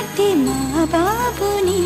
లాంటి మా బాబుని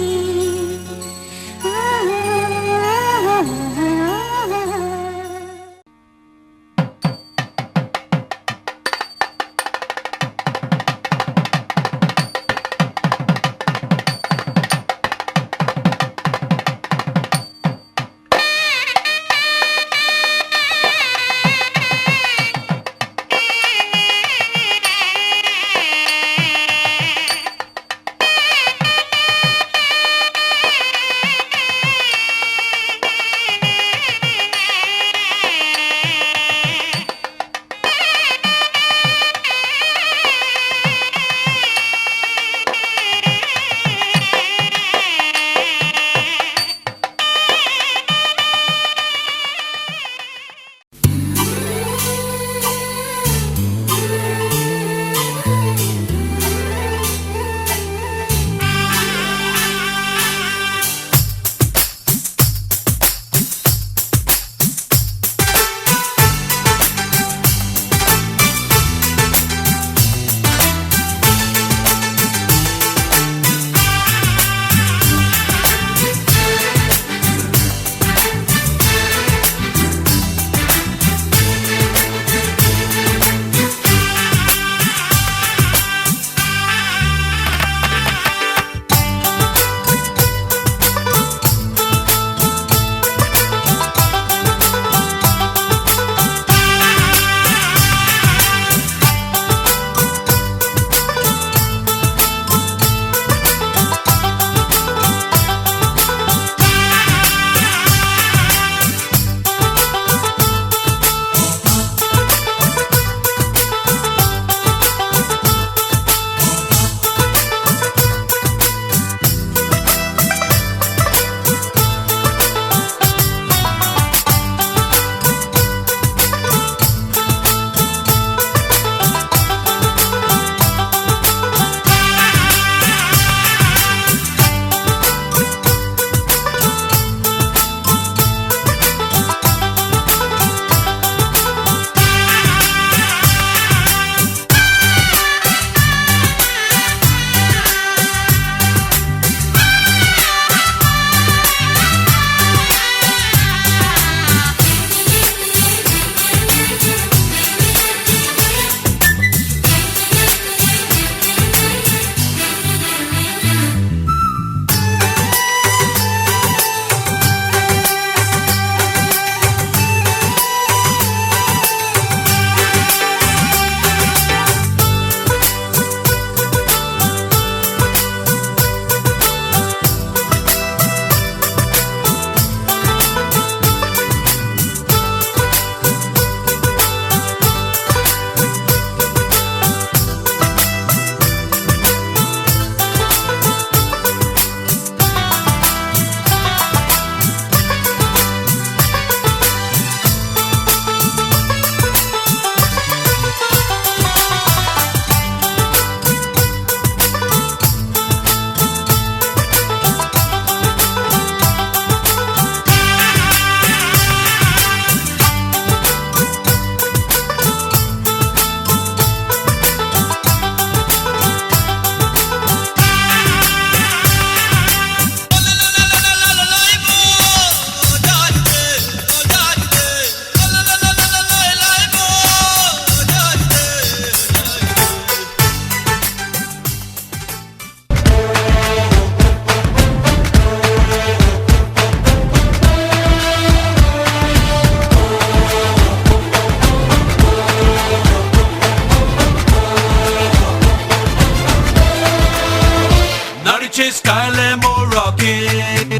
స్టైలేమో రాకింగ్,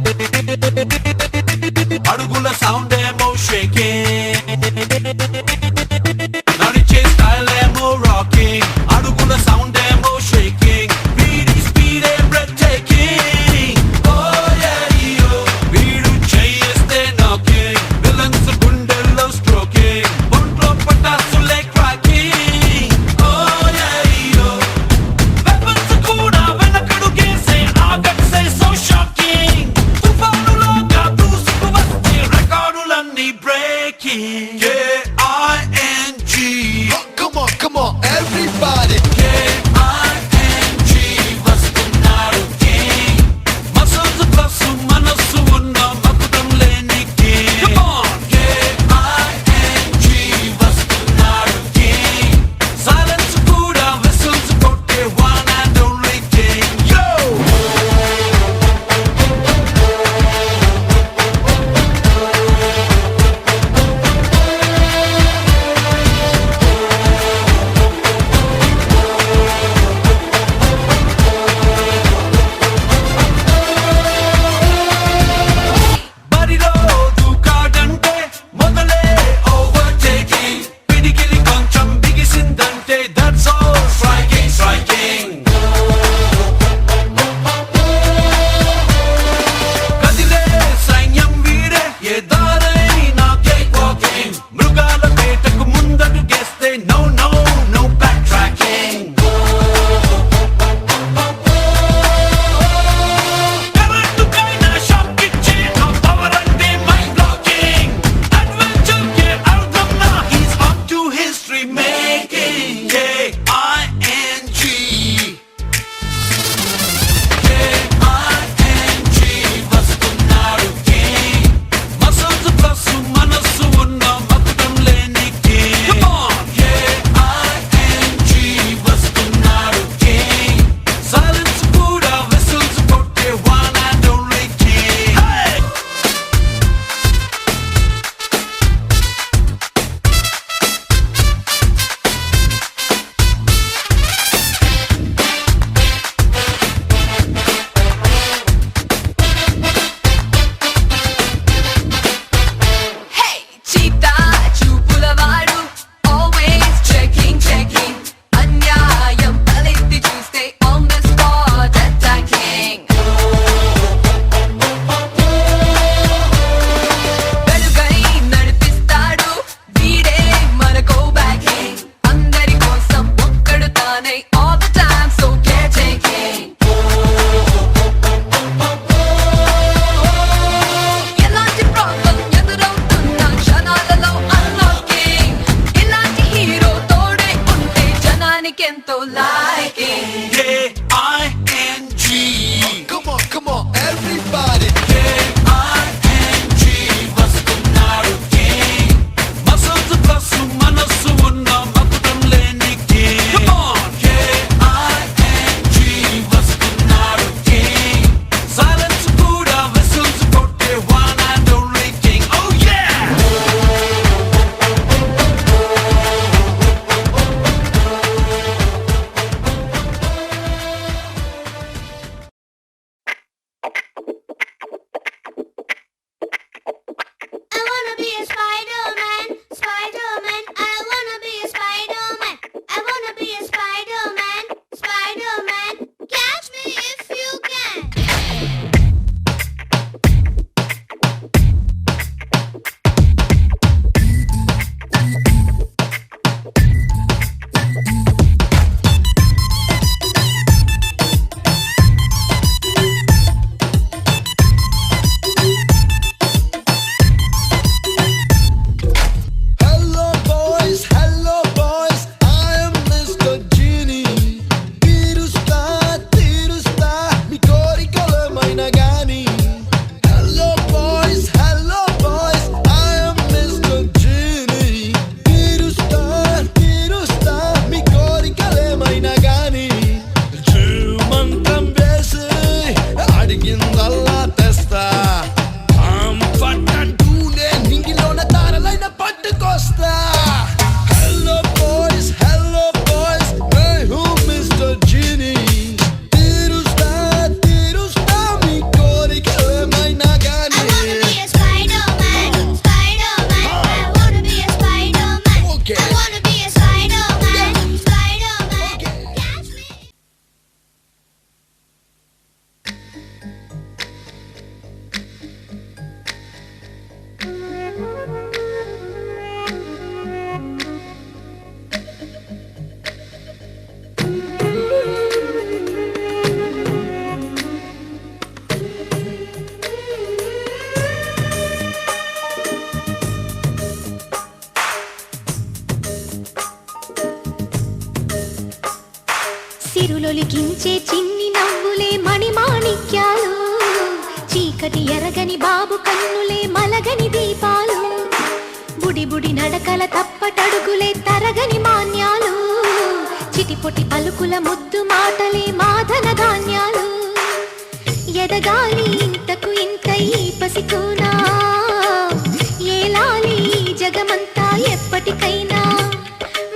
అడుగుల సౌండేమో షేకింగ్. నడిచే స్టైలేమో రాకింగ్, అడుగుల సౌండేమో షేకింగ్. వీడి స్పీడే బ్రెత్ టేకింగ్. ఓ యో వీడు చేస్తే నాకింగ్, విలన్స్ గుండెల్లో స్ట్రోకింగ్, ఒంట్లో పటాసులే క్రాకింగ్. ఓ యో వెపన్స్ కూడా వెనకడుగేసే ఆగట్సే సో షాకింగ్. తుఫానులాగా దూసుకు వస్తే రికార్డుల చిటిపొటి పలుకుల ముద్దు మాటలే మాధన ధాన్యాలు ఎదగాలి ఇంతకు ఇంతై పసికోనా ఏలాలి జగమంతా ఎప్పటికైనా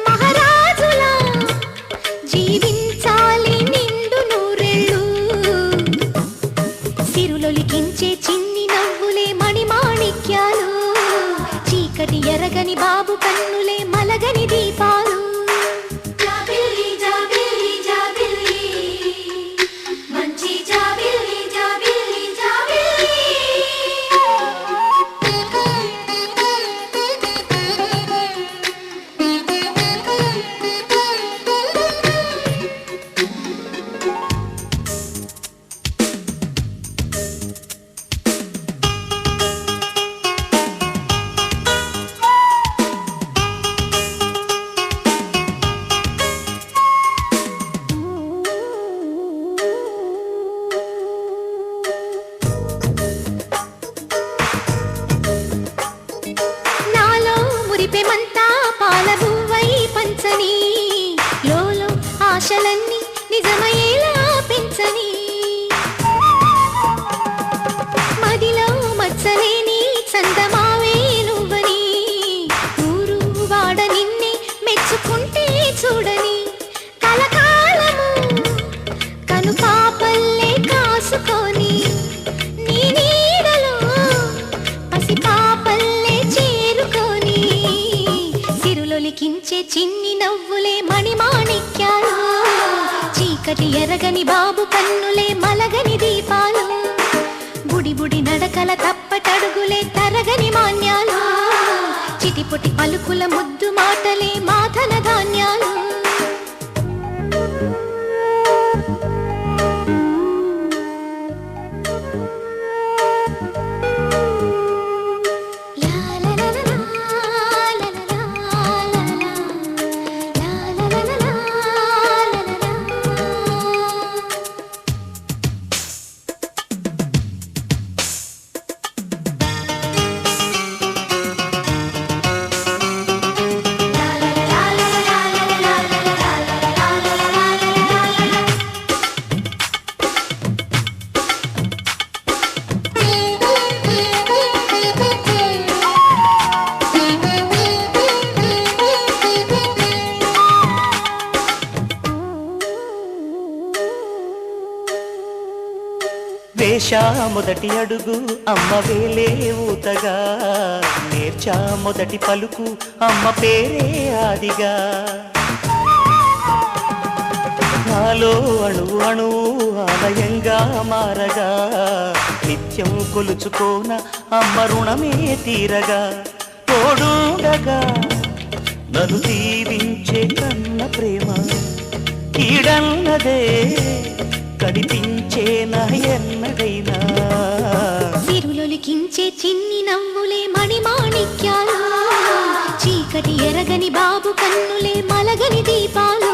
మహారాజులా జీవించాలి నిండు నూరేళ్ళు సిరులొలికించే చిన్ని నవ్వులే మణిమాణిక్యాలు చీకటి ఎరగని బాబు కన్నులే మలగని దీపాలు మురిపెమంతా పాలబువ్వై పంచని లోలో ఆశలన్నీ నిజమయ్యేలా పెంచని మదిలో మచ్చలేని చందమావే నువ్వని ఊరు వాడ నిన్నే మెచ్చుకుంటే చూడని కలకాలము కను పాపల్లే కాసుకొని నీ నీడలో పసి పాపల్లే చేరుకొని సిరులొలికించే చిన్ని నవ్వులే మణిమాణిక్యాలు చీకటి ఎరగని బాబు కన్నులే మలగని దీపాలు బుడి బుడి నడకల తప్పటడుగులే తరగని మాన్యాలు చిటిపొటి పలుకుల ముద్దు మాటలే మాధన ధాన్యాలు వేశా మొదటి అడుగు అమ్మ వేలే ఊతగా నేర్చా మొదటి పలుకు అమ్మ పేరే ఆదిగా నాలో అణువు అణువు ఆలయంగా మారగా నిత్యం కొలుచుకోన అమ్మ రుణమే తీరగా తోడుండగా నన్ను దీవించే కన్న ప్రేమ కీడన్నదే కనిపించేనా ఎన్నడైనా సిరులొలికించే చిన్ని నవ్వులే మణిమాణిక్యాలు చీకటి ఎరగని బాబు కన్నులే మలగని దీపాలు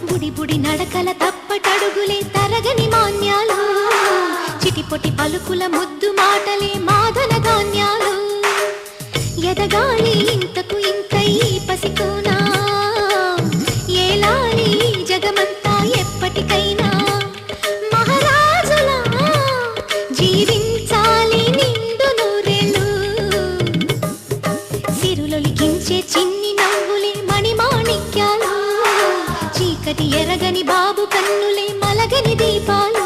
బుడి బుడి నడకల తప్పటడుగులే తరగని మాన్యాలు చిటిపొటి పలుకుల ముద్దు మాటలే మాధన ధాన్యాలు ఎదగాలి ఇంతకు ఇంతై పసికోనా ఏలాలి జగమంతా ఎప్పటికైనా మహారాజులా జీవించాలి నిండు నూరేళ్ళు సిరులొలికించే చిన్ని నవ్వులే మణిమాణిక్యాలు చీకటి ఎరగని బాబు కన్నులే మలగని దీపాలు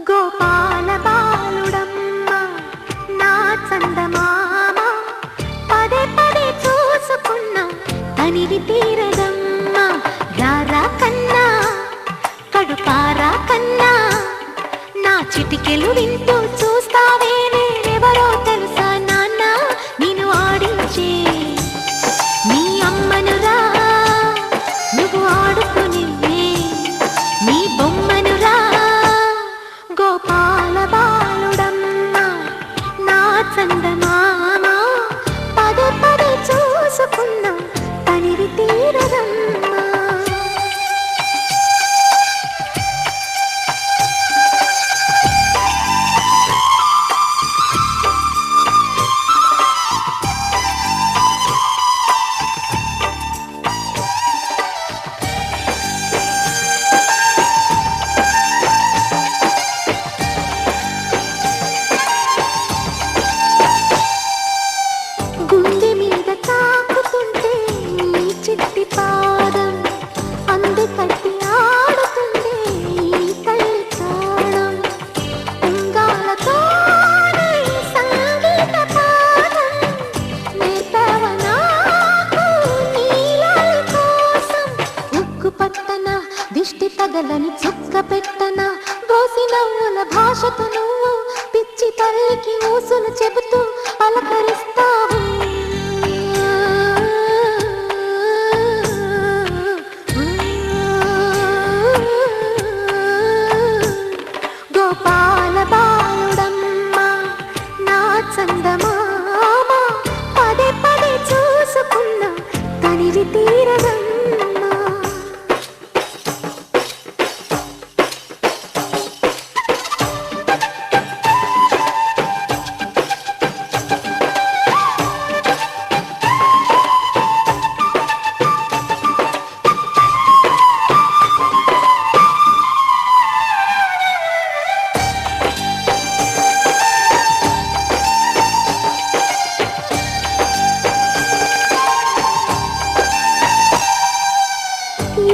గోపాల బాలుడమ్మ నా చందమామ పదే పదే చూసుకున్న తనివి తీరదమ్మ రారా కన్నా కడుపారా కన్నా నా చిటికెలు వింటూ చూస్తావే నేనెవరో తెలుసా నాన్న నేను ఆడించే నీ అమ్మనురా నువ్వు ఆడుకుని నీ బొమ్మనురా గోపాల బాలుడమ్మ నా చందమామ చిట్టి పాదం అంది కట్టి ఆడుతుంది ఈ తల్లి ప్రాణం ఉంగాలతోనే సంగీత పాదం నేర్పావ నాకు నీలాలి కోసం ఉక్కు పట్టన దిష్టి తగలని చుక్క పెట్టన దోసి నవ్వుల భాషతో నువ్వు పిచ్చి తల్లికి ఊసులు చెబుతూ పలకరిస్తావు గోపాల బాలుడమ్మ నా చందమామ పదే పదే చూసుకున్నా తనివి తీరదమ్మా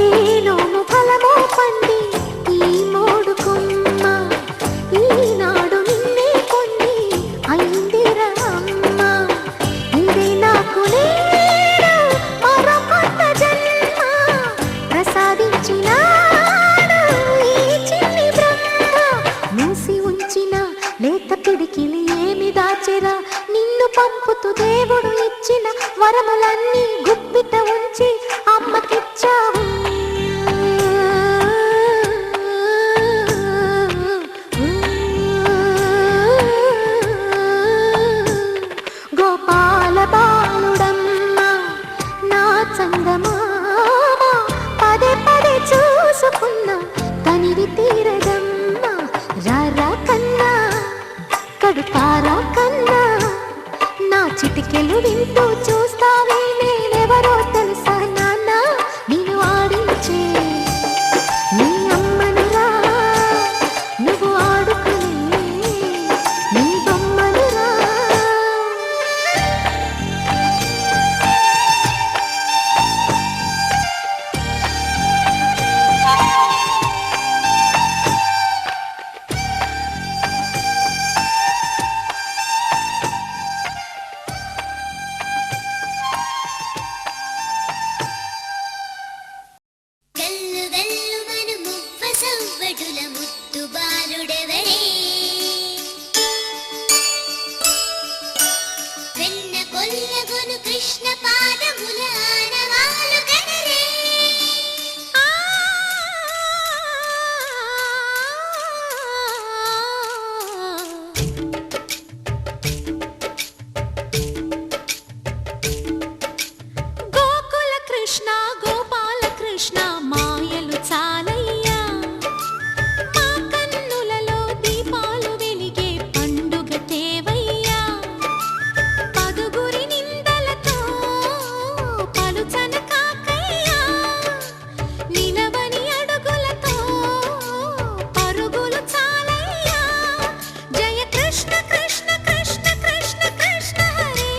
ఏలోను ఫలమో పండి ఈ మోడు కొమ్మ ఈనాడు నిన్నే కొన్ని అయిందిరా అమ్మ ఇదే నాకు నేడు మరో కొత్త జన్మ ప్రసాదించినాడు ఈ చిన్ని బ్రహ్మ మూసి ఉంచిన లేత పిడికిలి ఏమి దాచెరా నిన్ను పంపుతూ దేవుడు ఇచ్చిన వరములన్నీ గుప్పిట ఉంచి అమ్మకిచ్చావు గోపాల బాలుడమ్మ నా చందమామ పదే పదే చూసుకున్నా తనివి తీరదమ్మా రారా కన్నా కడుపారా కన్నా నా చిటికెలు వింటూ చూస్తావే నేనెవరో తెలుసా నాన్న నేను ఆడించే నీ అమ్మనురా నువ్వు ఆడుకునే నీ బొమ్మనురా వెల్లు వెల్లు మను మువ్వ సవ్వడుల ముద్దు బాలుడెవడే వెన్న కొల్లగొను కృష్ణ పాదముల ఆనవాలు కనరే గోకుల కృష్ణ గోపాల కృష్ణ మాయలు చాలయ్యా మా కన్నులలో దీపాలు వెలిగే పండుగ తేవయ్యా పదుగురి నిందలతో పలుచన కాకయ్యా నిలవని అడుగులతో పరుగులు చాలయ్యా జయ కృష్ణ కృష్ణ కృష్ణ కృష్ణ కృష్ణ హరే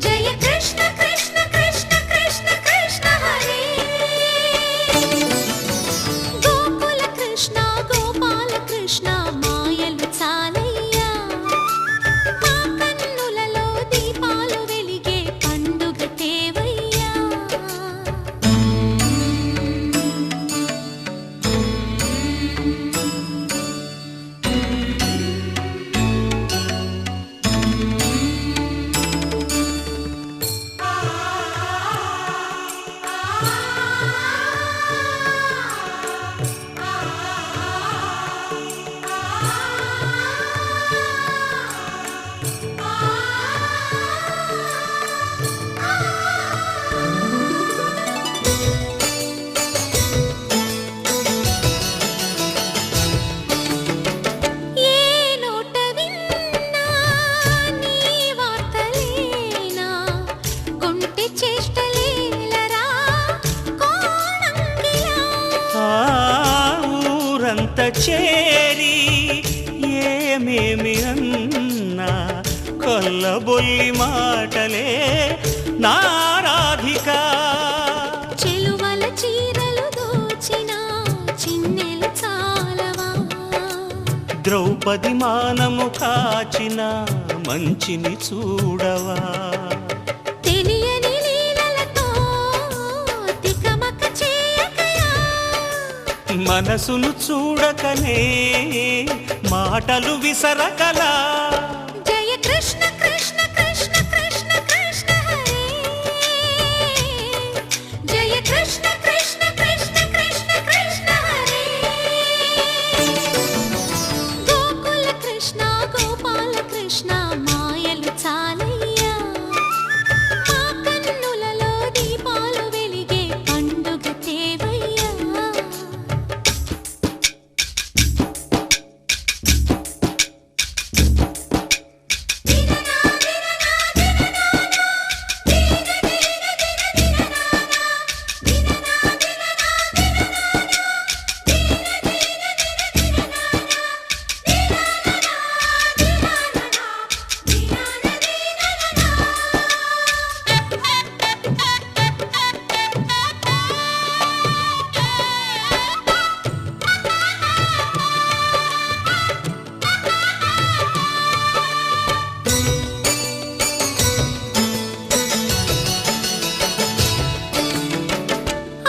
జయ కృష్ణ కృష్ణ కృష్ణ కృష్ణ కృష్ణ హరే గోకుల కృష్ణ గోపాల కృష్ణ మాయలు చాలయ్యా మా కన్నులలో దీపాలు వెలిగే పండుగ తేవయ్యా ఊరంత చేరి ఏమేమి అన్నా కొల్లబొల్లి మాటలే నారా ద్రౌపది మానము కాచిన మంచిని చూడవా తెలియని లీలలతో తికమక చేయకయా మనసును చూడకనే మాటలు విసరకలా జయ కృష్ణ కృష్ణ కృష్ణ కృష్ణ కృష్ణ హరే జయ కృష్ణ కృష్ణ కృష్ణ కృష్ణ కృష్ణ హరే గోకుల కృష్ణ గోపాల కృష్ణ మాయలు చాలయ్యా మా కన్నులలో దీపాలు వెలిగే పండుగ తేవయ్యా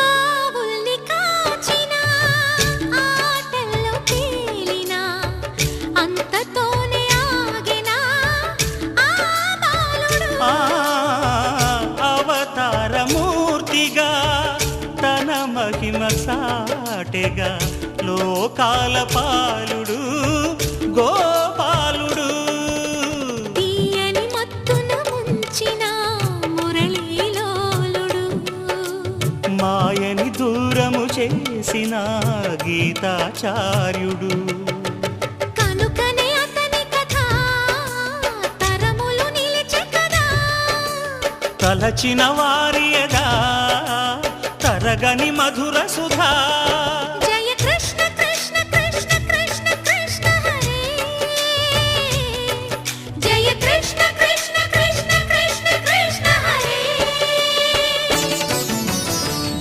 ఆవుల్ని కాచిన ఆటల్లో తేలినా అంతతోనే ఆగినా ఆ బాలుడు ఆ అవతారమూర్తిగా తన మహిమ సాటెగా లోకాల పాలుడు గోపాలుడు తీయని మత్తున ముంచిన మురళీలోలుడు మాయని దూరము చేసిన గీతాచార్యుడు కనుకనే అతని కథ తరములు నిలిచె కదా తలచిన వారియదా తరగని మధుర సుధా జయ కృష్ణ కృష్ణ కృష్ణ కృష్ణ కృష్ణ హరే జయ కృష్ణ కృష్ణ కృష్ణ కృష్ణ కృష్ణ హరే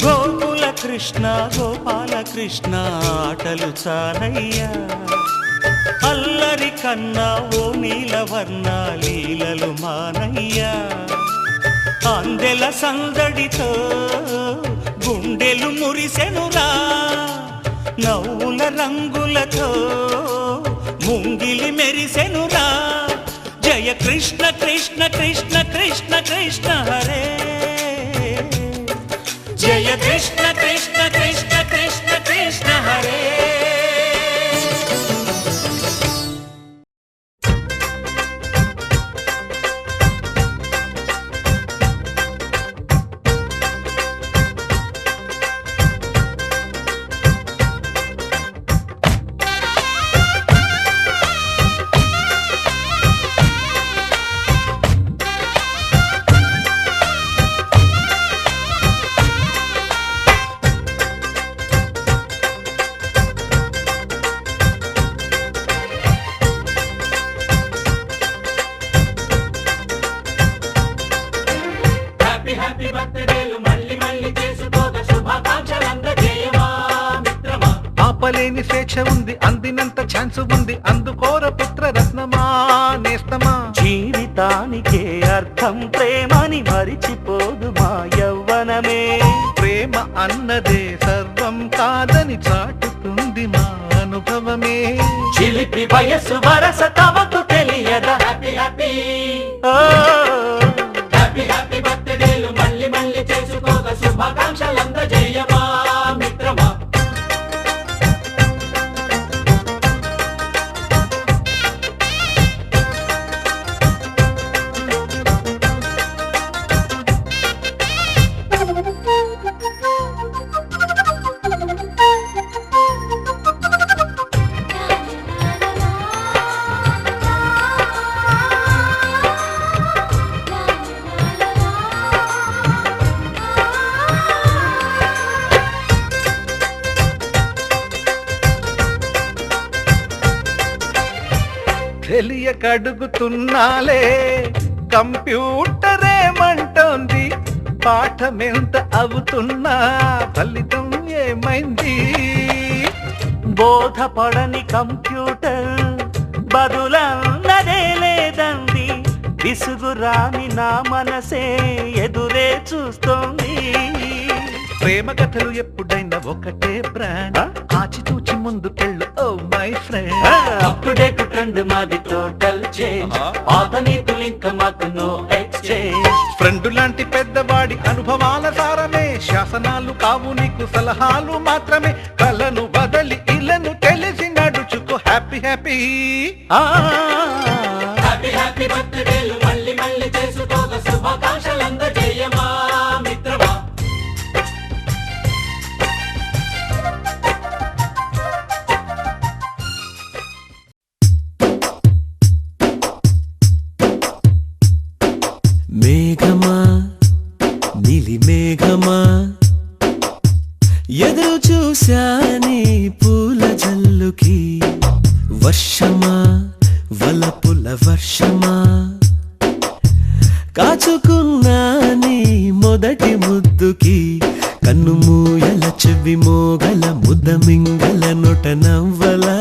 గోకుల కృష్ణ గోపాల కృష్ణ ఆటలు చాలయ్యా అల్లరి కన్నా ఓ నీలవర్ణ లీలలు మానయ్యా అందెల సందడితో గుండెలు మురిసెనురా నవ్వుల రంగులతో ముంగిలి మెరిసెనురా జయ కృష్ణ కృష్ణ కృష్ణ కృష్ణ కృష్ణ హరే జయ కృష్ణ కృష్ణ కృష్ణ కృష్ణ కృష్ణ హరే హ్యాపీ బర్త్డేలు మళ్ళీ మళ్ళీ చేసుకోక శుభాకాంక్షలందజేయమా మిత్రమా ఆపలేని స్వేచ్ఛ ఉంది అందినంత ఛాన్స్ ఉంది అందుకోర పుత్ర రత్నమా నేస్తమా జీవితానికే అర్థం ప్రేమని మరిచిపోదు మా యవ్వనమే ప్రేమ అన్నదే సర్వం కాదని చాటుతుంది మా అనుభవమే చిలిపి వయస్సు వరస తమకు తెలియదా హ్యాపీ హ్యాపీ ఓ, హ్యాపీ హ్యాపీ బర్త్డేలు మళ్ళీ మళ్ళీ చేసుకోక శుభాకాంక్షలందజేయమా మిత్రమా తెలియకడుగుతున్నాలే కంప్యూటరేమంటోంది పాఠమెంత అవుతున్నా ఫలితం ఏమైంది బోధపడని కంప్యూటర్ బదులన్నదే లేదంది విసుగురాని నా మనసే ఎదురే చూస్తోంది ప్రేమ కథలు ఎప్పుడైనా ఒకటే బ్రాండ్ ఆచితూచి ముందుకెళ్ళు oh my friend up to date trend మాది టోటల్ చేంజ్ పాత నీతులు ఇంకా మాకు నో ఎక్స్చేంజ్ ఫ్రెండ్ లాంటి పెద్దవాడి అనుభవాల సారమే శాసనాలు కావు నీకు సలహాలు మాత్రమే కలను బదలి ఇలను తెలిసి నడుచుకో హ్యాపీ హ్యాపీ హ్యాపీ హ్యాపీ బర్త్డేలు మళ్ళీ మళ్ళీ చేసుకోక శుభాకాంక్షలందజేయమా మిత్రమా మేఘమా నీలి మేఘమా ఎదురు చూశాని పూల జల్లుకి వర్షమా వలపుల వర్షమా కాచుకున్నాని మొదటి ముద్దుకి కన్ను మూయల చెవి మోగల ముద్ద మింగల నొట నవ్వలా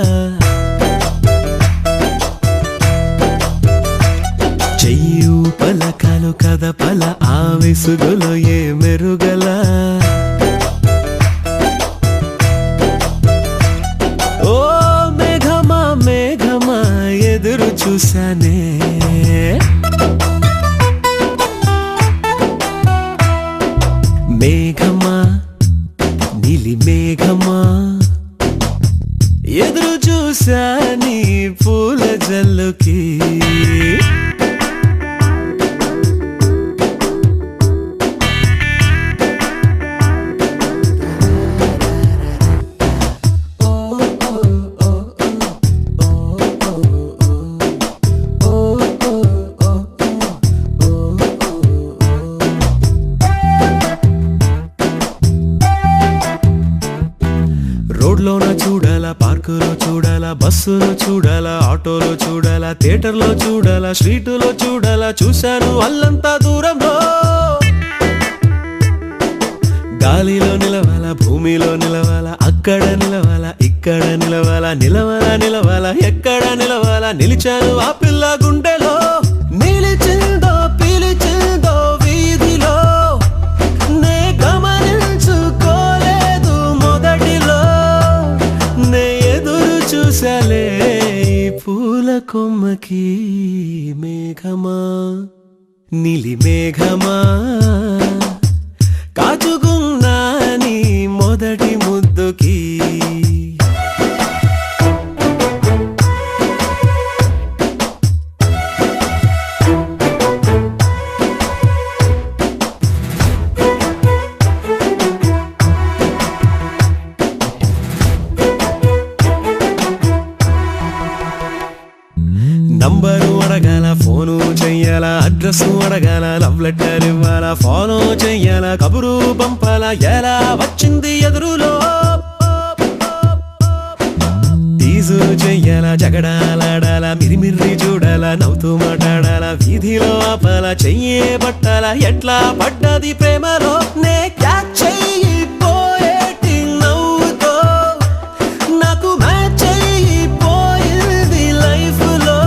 చెయ్యు పలకలు కదపల ఆ విసుగులో ఏ మెరుగల ఓ మేఘమా మేఘమా ఎదురు చూసానే మేఘమా నీలి మేఘమా ఎదురు చూసాని పూల జల్లుకి రోడ్లోన చూడాలా పార్కులో చూడాలా బస్సులో చూడాలా ఆటోలో చూడాలా థియేటర్లో చూడాలా స్ట్రీటులో చూడాలా చూశాను అల్లంతా దూరంలో గాలిలో నిలవాలా భూమిలో నిలవాలా అక్కడ నిలవాలా ఇక్కడ నిలవాలా నిలవాలా నిలవాలా ఎక్కడ నిలవాలా నిలిచాను ఆ పిల్ల గుండెలో నిలిచిందో పిలిచిందో వీధిలో నే గమనించుకోలేదు మొదటిలో నే ఎదురు చూసాలే ఈ పూల కొమ్మకి మేఘమా నీలి మేఘమా కాచుకున్నా నీ మొదటి ముద్దుకి నంబరు అడగాల ఫోను చెయ్యాలా అడ్రస్ అడగాల లవ్ లెటర్ ఇవ్వాలా ఫాలో చెయ్యాలా కబురు పంపాలా ఎలా వచ్చింది ఎదురులో తీసు చెయ్యాలా జగడాలాడాలా మిరిమిర్రి చూడాలా నవ్వుతూ మాట్లాడాలా వీధిలో ఆపాలా చెయ్యే పట్టాలా ఎట్లా పడ్డది ప్రేమలో నే క్యాచ్ చెయ్యిపోయేటి నవ్వుతో నాకు మ్యాచ్ చెయ్యిపోయింది లైఫ్ లో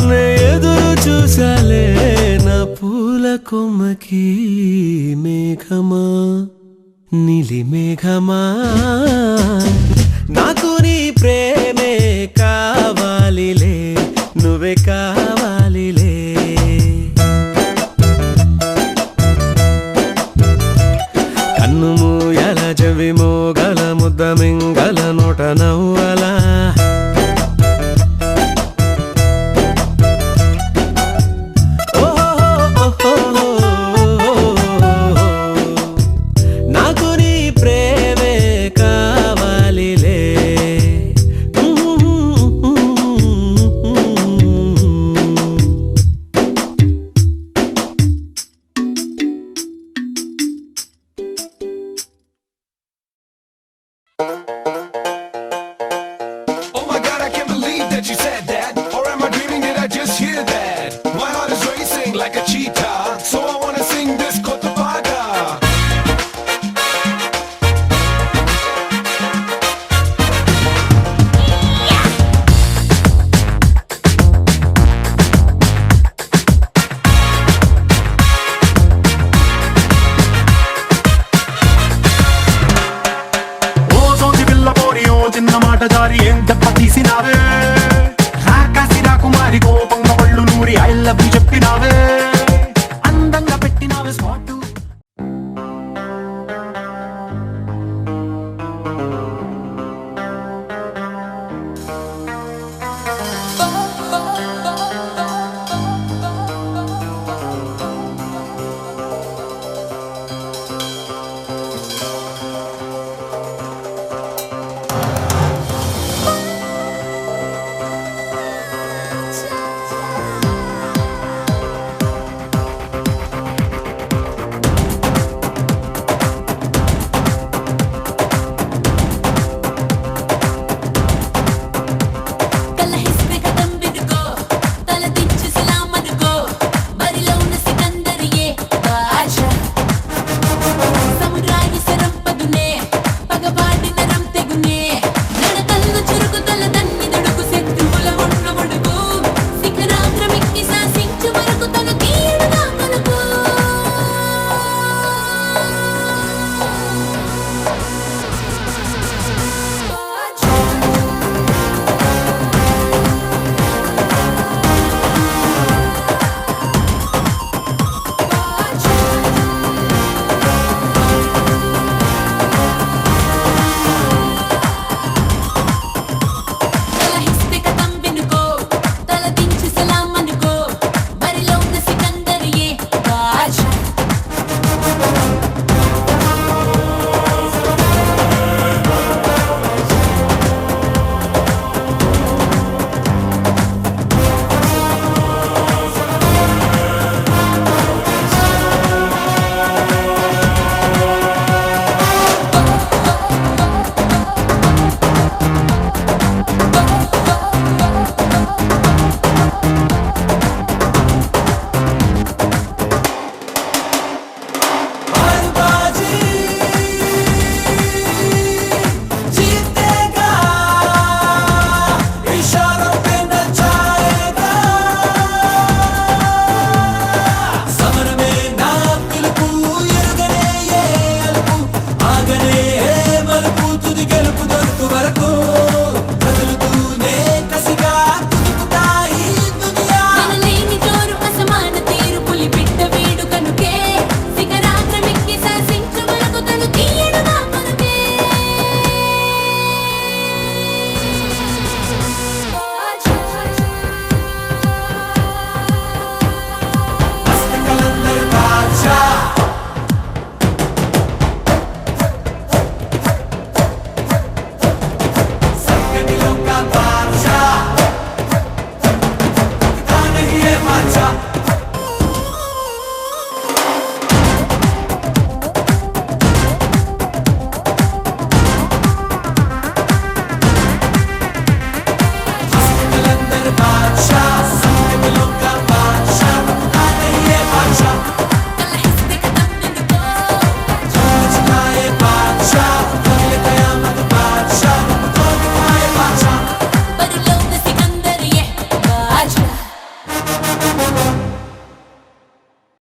నే ఎదురు చూసాలే నా పూల కొమ్మకి మేఘమా నీలి మేఘమా నాకు నీ ప్రేమే కావాలిలే నువ్వే కావాలిలే కన్ను మూయల చెవి మోగల ముద్ద మింగల నోట నవ్వు